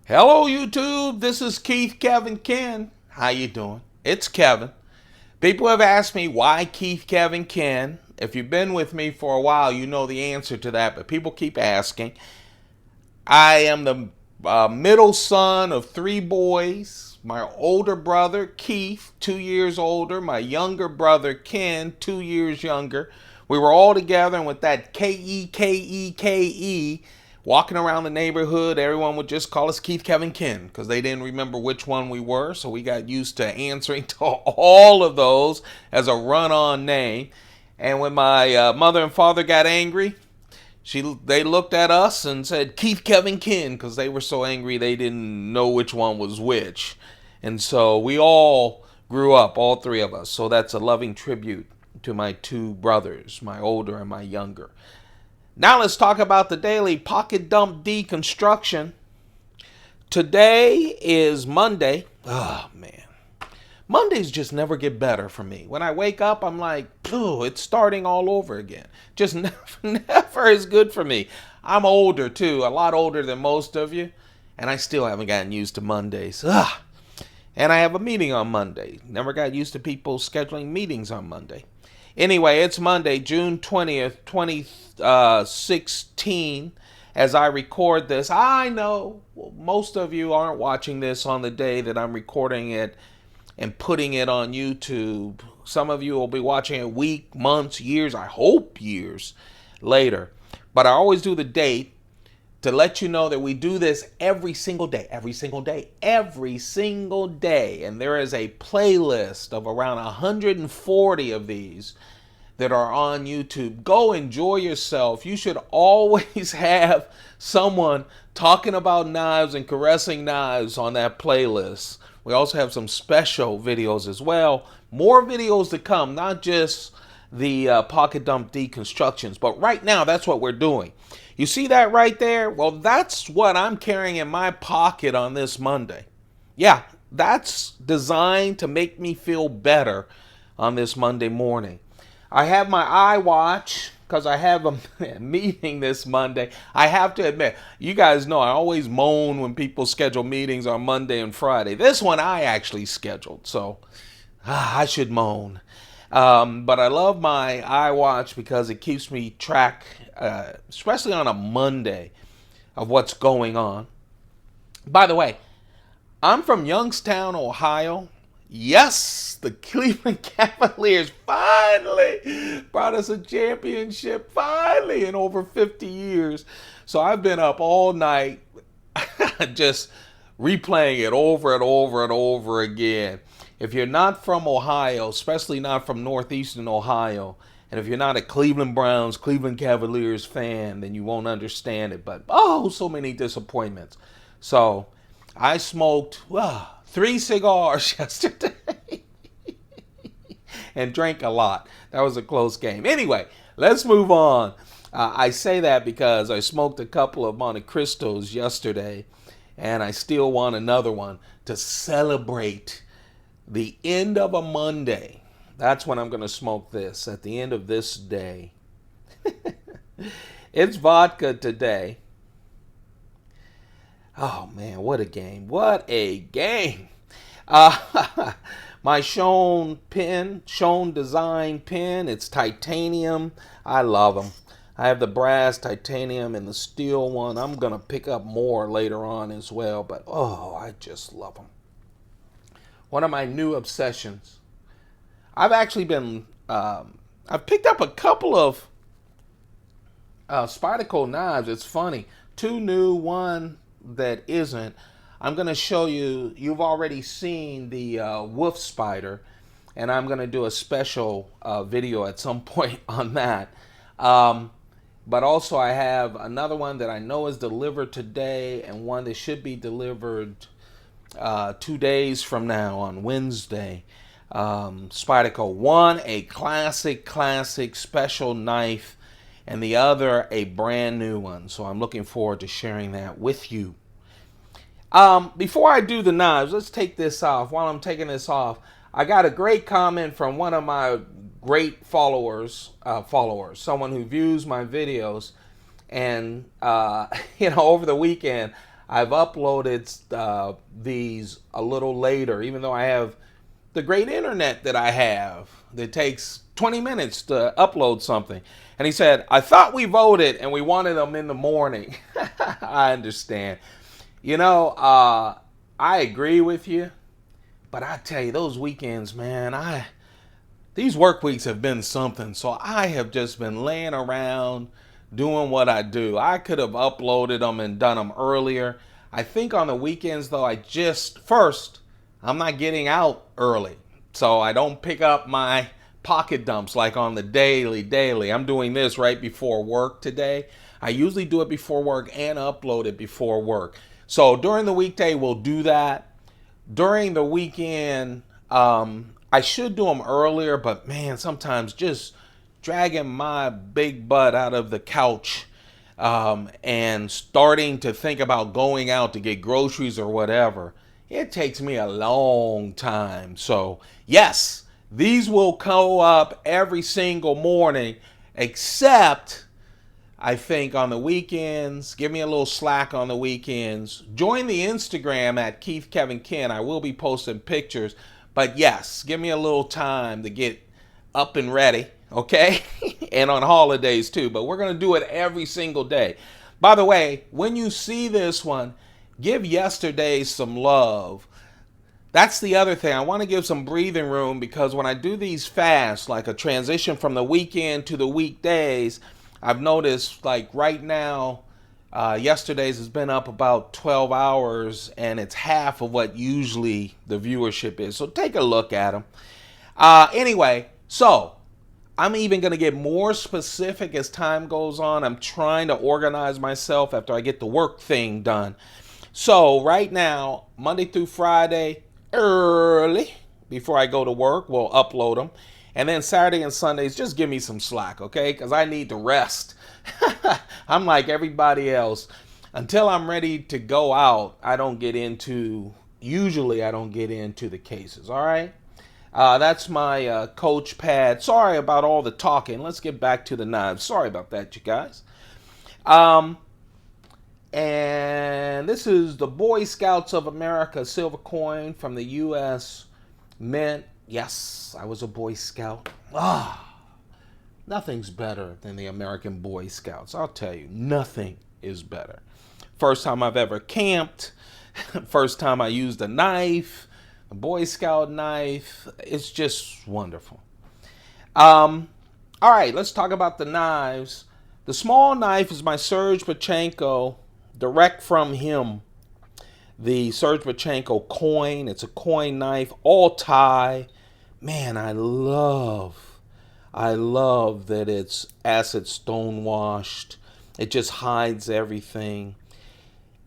Hello YouTube, this is Keith Kevin Ken. How you doing? It's Kevin. People have asked me why Keith Kevin Ken. If you've been with me for a while, you know the answer to that, but people keep asking. I am the middle son of three boys. My older brother, Keith, 2 years older. My younger brother, Ken, 2 years younger. We were all together, and with that Kekeke, walking around the neighborhood, everyone would just call us Keith, Kevin, Ken because they didn't remember which one we were. So we got used to answering to all of those as a run on name. And when my mother and father got angry, they looked at us and said Keith, Kevin, Ken because they were so angry they didn't know which one was which. And so we all grew up, all three of us. So that's a loving tribute to my two brothers, my older and my younger. Now let's talk about the daily pocket dump deconstruction. Today is Monday. Oh man. Mondays just never get better for me. When I wake up, I'm like, it's starting all over again. Just never is good for me. I'm older too, a lot older than most of you, and I still haven't gotten used to Mondays. And I have a meeting on Monday. Never got used to people scheduling meetings on Monday. Anyway, it's Monday, June 20th, 2016. As I record this, I know most of you aren't watching this on the day that I'm recording it and putting it on YouTube. Some of you will be watching it weeks, months, years, I hope years later. But I always do the date to let you know that we do this every single day. And there is a playlist of around 140 of these that are on YouTube. Go enjoy yourself. You should always have someone talking about knives and caressing knives on that playlist. We also have some special videos as well. More videos to come, not just the pocket dump deconstructions, but right now that's what we're doing. You see that right there? Well, that's what I'm carrying in my pocket on this Monday. Yeah, that's designed to make me feel better on this Monday morning. I have my iWatch because I have a meeting this Monday. I have to admit, you guys know I always moan when people schedule meetings on Monday and Friday. This one I actually scheduled, so I should moan. But I love my iWatch because it keeps me track, especially on a Monday, of what's going on. By the way, I'm from Youngstown, Ohio. Yes, the Cleveland Cavaliers finally brought us a championship, finally, in over 50 years. So I've been up all night just replaying it over and over and over again. If you're not from Ohio, especially not from northeastern Ohio, and if you're not a Cleveland Browns, Cleveland Cavaliers fan, then you won't understand it. But so many disappointments. So I smoked 3 cigars yesterday and drank a lot. That was a close game. Anyway, let's move on. I say that because I smoked a couple of Monte Cristos yesterday, and I still want another one to celebrate the end of a Monday. That's when I'm going to smoke this, at the end of this day. It's vodka today. Oh man, what a game. What a game. My Schoen design pen, it's titanium. I love them. I have the brass, titanium, and the steel one. I'm going to pick up more later on as well, but I just love them. One of my new obsessions. I've actually been, I've picked up a couple of Spyderco knives. It's funny. 2 new, one that isn't. I'm going to show you, you've already seen the Wolf Spider, and I'm going to do a special video at some point on that. But also I have another one that I know is delivered today and one that should be delivered 2 days from now on Wednesday. Spyderco. One, a classic special knife, and the other, a brand new one. So I'm looking forward to sharing that with you. Before I do the knives, let's take this off. While I'm taking this off, I got a great comment from one of my great followers, someone who views my videos, and over the weekend, I've uploaded these a little later, even though I have the great internet that I have that takes 20 minutes to upload something. And he said, I thought we voted and we wanted them in the morning. I understand. You know, I agree with you, but I tell you, those weekends, man, these work weeks have been something. So I have just been laying around doing what I do. I could have uploaded them and done them earlier. I think on the weekends, though, I'm not getting out early. So I don't pick up my pocket dumps like on the daily. I'm doing this right before work today. I usually do it before work and upload it before work. So during the weekday, we'll do that. During the weekend, I should do them earlier, but man, sometimes just dragging my big butt out of the couch and starting to think about going out to get groceries or whatever, it takes me a long time. So yes, these will go up every single morning, except I think on the weekends. Give me a little slack on the weekends. Join the Instagram at Keith Kevin Ken. I will be posting pictures. But yes, give me a little time to get up and ready, okay? And on holidays too. But we're going to do it every single day. By the way, when you see this one, give yesterday some love. That's the other thing. I want to give some breathing room because when I do these fasts, like a transition from the weekend to the weekdays, I've noticed like right now, yesterday's has been up about 12 hours and it's half of what usually the viewership is. So take a look at them. Anyway, so I'm even going to get more specific as time goes on. I'm trying to organize myself after I get the work thing done. So right now, Monday through Friday, early before I go to work, we'll upload them. And then Saturday and Sundays, just give me some slack, okay? Because I need to rest. I'm like everybody else. Until I'm ready to go out, usually I don't get into the cases, all right? That's my coach pad. Sorry about all the talking. Let's get back to the knives. Sorry about that, you guys. And this is the Boy Scouts of America silver coin from the U.S. Mint. Yes, I was a Boy Scout. Nothing's better than the American Boy Scouts. I'll tell you, nothing is better. First time I've ever camped. First time I used a knife, a Boy Scout knife. It's just wonderful. All right, let's talk about the knives. The small knife is my Serge Pachenko, direct from him. The Serge Pachenko coin. It's a coin knife, all tie. Man, I love that it's acid stone washed. It just hides everything.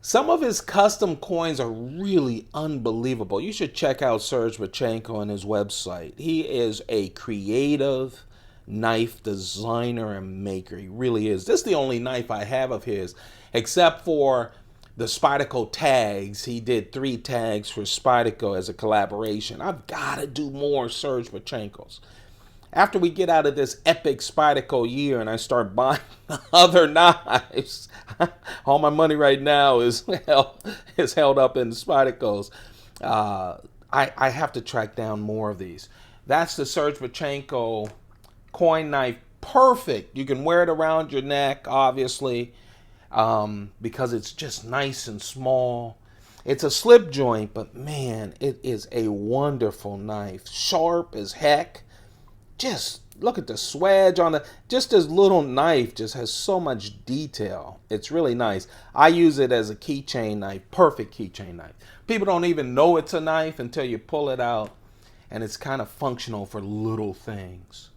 Some of his custom coins are really unbelievable. You should check out Serge Pachenko on his website. He is a creative knife designer and maker. He really is. This is the only knife I have of his, except for the Spyderco tags. He did 3 tags for Spyderco as a collaboration. I've got to do more Serge Pachenkos. After we get out of this epic Spyderco year and I start buying other knives, all my money right now is held up in Spydercos. I have to track down more of these. That's the Serge Pachenko coin knife. Perfect. You can wear it around your neck, obviously. Because it's just nice and small. It's a slip joint, but man, it is a wonderful knife. Sharp as heck. Just look at the swedge on just this little knife just has so much detail. It's really nice. I use it as a keychain knife, perfect keychain knife. People don't even know it's a knife until you pull it out, and it's kind of functional for little things.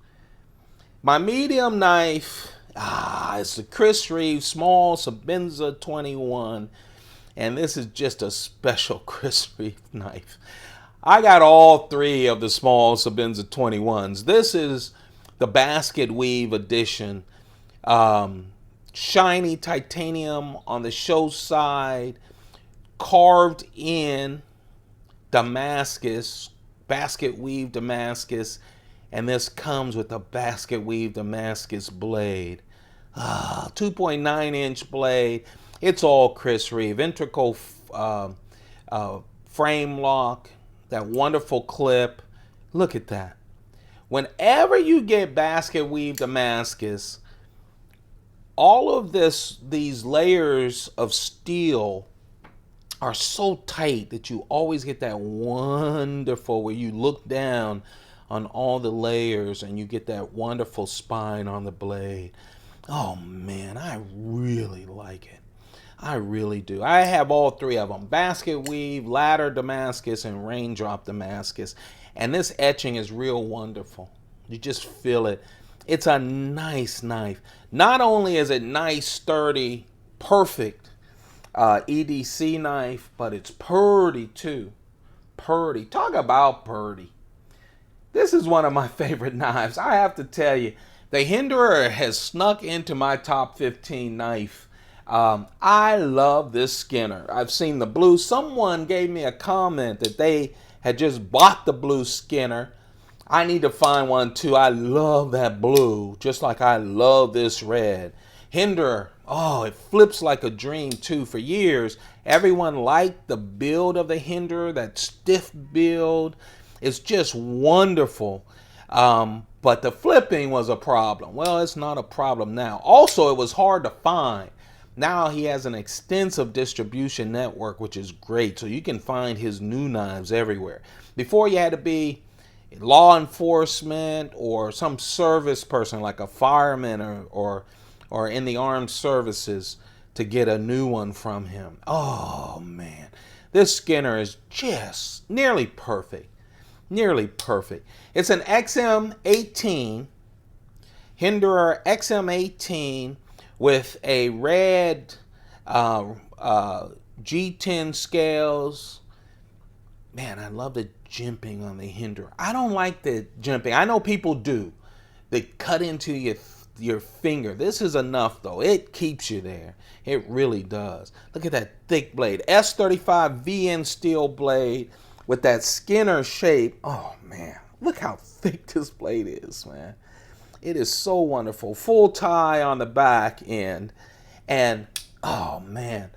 My medium knife, it's the Chris Reeve Small Sebenza 21. And this is just a special Chris Reeve knife. I got all 3 of the small Sebenza 21s. This is the basket weave edition. Shiny titanium on the show side. Carved in Damascus. Basket weave Damascus. And this comes with a basket weave Damascus blade. 2.9 inch blade. It's all Chris Reeve. Integral frame lock, that wonderful clip. Look at that. Whenever you get basket weave Damascus, all of these layers of steel are so tight that you always get that wonderful where you look down on all the layers and you get that wonderful spine on the blade. Oh man, I really like it. I really do. I have all three of them: basket weave, ladder Damascus, and raindrop Damascus. And this etching is real wonderful. You just feel it. It's a nice knife. Not only is it nice, sturdy, perfect EDC knife, but it's purdy too. Purdy. Talk about purdy. This is one of my favorite knives. I have to tell you, the Hinderer has snuck into my top 15 knife. I love this Skinner. I've seen the blue. Someone gave me a comment that they had just bought the blue Skinner. I need to find one too. I love that blue, just like I love this red. Hinderer, oh, it flips like a dream too. For years, everyone liked the build of the Hinderer, that stiff build. It's just wonderful. But the flipping was a problem. Well, it's not a problem now. Also, it was hard to find. Now he has an extensive distribution network, which is great. So you can find his new knives everywhere. Before, you had to be law enforcement or some service person like a fireman or in the armed services to get a new one from him. Oh man, this Skinner is just nearly perfect. Nearly perfect. It's an XM18, Hinderer XM18 with a red G10 scales. Man, I love the jimping on the Hinderer. I don't like the jimping. I know people do. They cut into your finger. This is enough though. It keeps you there. It really does. Look at that thick blade. S35 VN steel blade with that Skinner shape. Oh man, look how thick this blade is, man. It is so wonderful. Full tie on the back end. And oh man,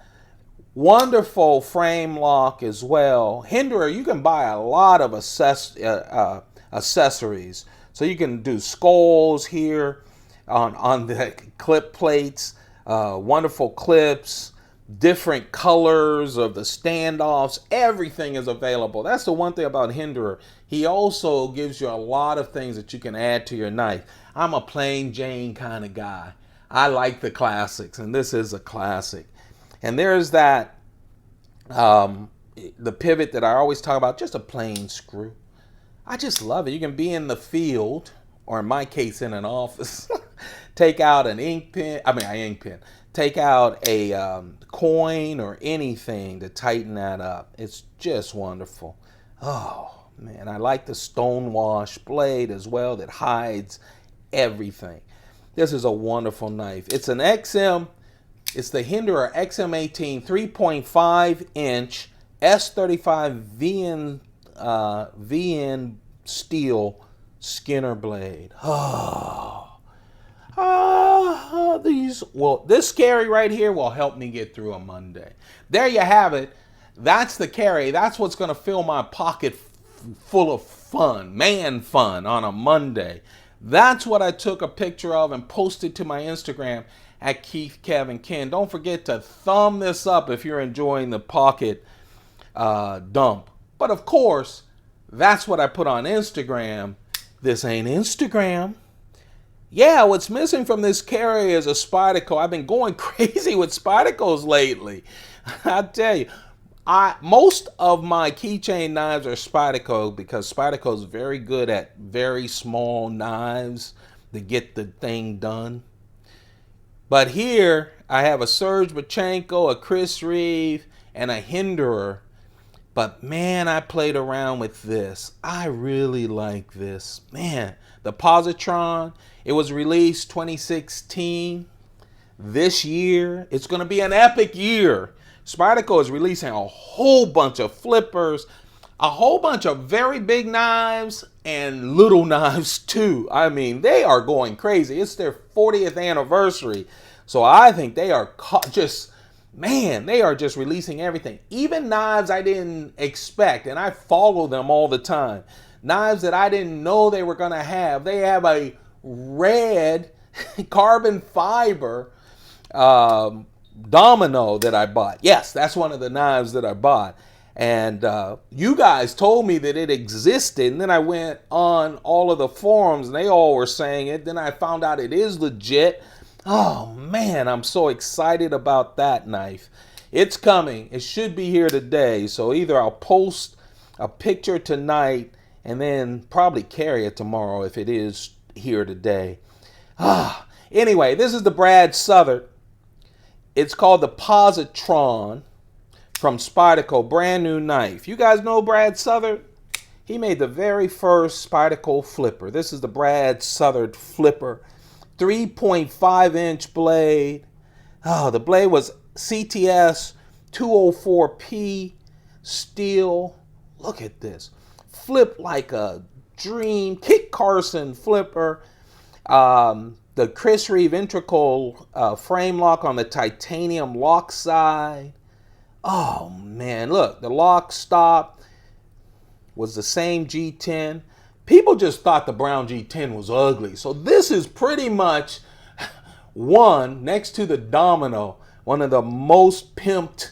wonderful frame lock as well. Hinderer, you can buy a lot of accessories. So you can do skulls here on the clip plates, wonderful clips, different colors of the standoffs. Everything is available. That's the one thing about Hinderer. He also gives you a lot of things that you can add to your knife. I'm a plain Jane kind of guy. I like the classics, and this is a classic. And there's that, the pivot that I always talk about, just a plain screw. I just love it. You can be in the field, or in my case, in an office, take out an ink pen, take out a coin or anything to tighten that up. It's just wonderful. Oh, man, I like the stonewash blade as well that hides everything. This is a wonderful knife. It's an XM. It's the Hinderer XM18 3.5 inch S35 VN steel Skinner blade. This carry right here will help me get through a Monday. There you have it. That's the carry. That's what's going to fill my pocket full of fun, man fun on a Monday. That's what I took a picture of and posted to my Instagram at Keith Kevin Ken. Don't forget to thumb this up if you're enjoying the pocket dump. But of course, that's what I put on Instagram. This ain't Instagram. Yeah, what's missing from this carry is a Spyderco. I've been going crazy with Spydercos lately. I tell you, most of my keychain knives are Spyderco because Spyderco is very good at very small knives to get the thing done. But here I have a Serge Bachenko, a Chris Reeve, and a Hinderer. But man, I played around with this. I really like this. Man, the Positron, it was released 2016. This year, it's going to be an epic year. Spyderco is releasing a whole bunch of flippers, a whole bunch of very big knives, and little knives too. I mean, they are going crazy. It's their 40th anniversary. So I think they are just Man, they are just releasing everything. Even knives I didn't expect, and I follow them all the time. Knives that I didn't know they were going to have. They have a red carbon fiber domino that I bought. Yes, that's one of the knives that I bought. And you guys told me that it existed, and then I went on all of the forums, and they all were saying it. Then I found out it is legit. Oh, man, I'm so excited about that knife. It's coming. It should be here today. So either I'll post a picture tonight and then probably carry it tomorrow if it is here today. Anyway, this is the Brad Southern. It's called the Positron from Spyderco, brand new knife. You guys know Brad Southern? He made the very first Spyderco flipper. This is the Brad Southern flipper. 3.5-inch blade. Oh, the blade was CTS 204P steel. Look at this. Flip like a dream. Kit Carson flipper. The Chris Reeve integral frame lock on the titanium lock side. Oh man, look, the lock stop was the same G10. People just thought the brown G10 was ugly. So this is pretty much one next to the Domino, one of the most pimped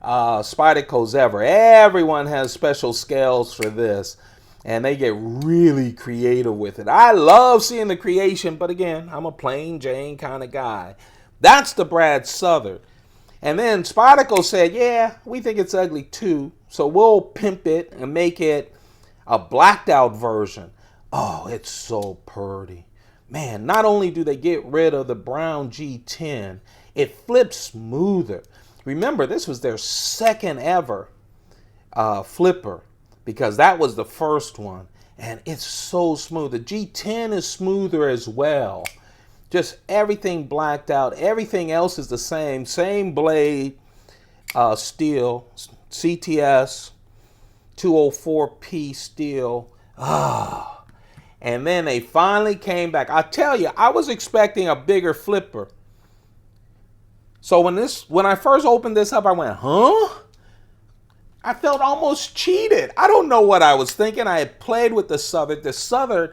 Spydercos ever. Everyone has special scales for this, and they get really creative with it. I love seeing the creation, but again, I'm a plain Jane kind of guy. That's the Brad Southern. And then Spyderco said, yeah, we think it's ugly too, so we'll pimp it and make it a blacked out version. Oh, it's so pretty. Man, not only do they get rid of the brown G10, it flips smoother. Remember, this was their second ever flipper, because that was the first one. And it's so smooth. The G10 is smoother as well. Just everything blacked out. Everything else is the same. Same blade, steel, CTS, 204P steel. And then they finally came back. I tell you, I was expecting a bigger flipper. So when I first opened this up, I went, huh? I felt almost cheated. I don't know what I was thinking. I had played with the Southern. The Southern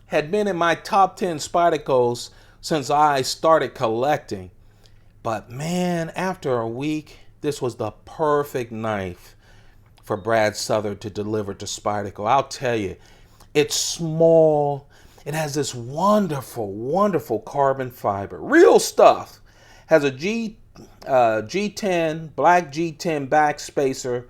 had been in my top 10 Spydercos since I started collecting. But man, after a week, this was the perfect knife for Brad Southern to deliver to Spyderco. I'll tell you, it's small. It has this wonderful, wonderful carbon fiber. Real stuff. Has a G10, black G10 backspacer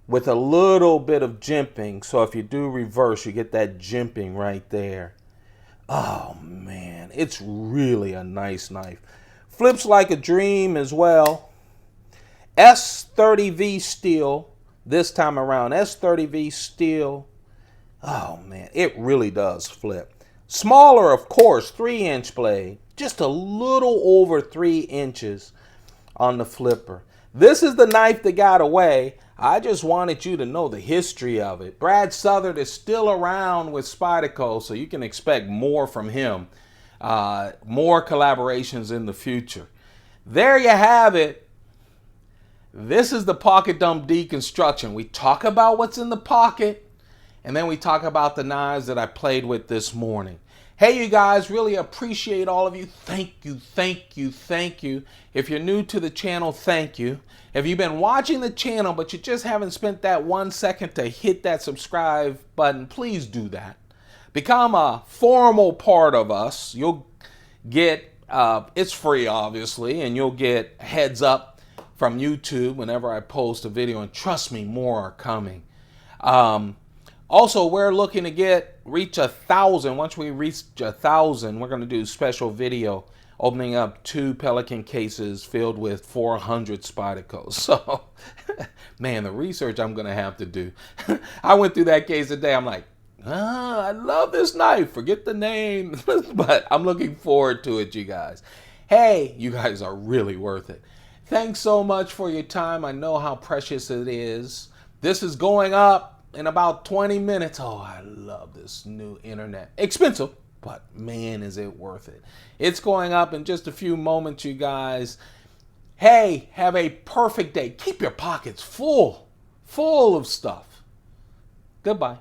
with a little bit of jimping. So if you do reverse, you get that jimping right there. Oh man, it's really a nice knife. Flips like a dream as well. S30V steel this time around. S30V steel. Oh man, it really does flip. Smaller, of course, 3-inch blade. Just a little over 3 inches on the flipper. This is the knife that got away. I just wanted you to know the history of it. Brad Southern is still around with Spyderco, so you can expect more from him. More collaborations in the future. There you have it. This is the pocket dump deconstruction. We talk about what's in the pocket, and then we talk about the knives that I played with this morning. Hey, you guys, really appreciate all of you. Thank you, thank you, thank you. If you're new to the channel, thank you. If you've been watching the channel, but you just haven't spent that 1 second to hit that subscribe button, please do that. Become a formal part of us. You'll get, it's free, obviously, and you'll get heads up from YouTube whenever I post a video, and trust me, more are coming. Also, we're looking to reach 1,000. Once we reach 1,000, we're going to do a special video opening up 2 Pelican cases filled with 400 Spydercos. So, man, the research I'm going to have to do. I went through that case today. I'm like, I love this knife. Forget the name. But I'm looking forward to it, you guys. Hey, you guys are really worth it. Thanks so much for your time. I know how precious it is. This is going up in about 20 minutes. Oh, I love this new internet. Expensive, but man, is it worth it. It's going up in just a few moments, you guys. Hey, have a perfect day. Keep your pockets full of stuff. Goodbye.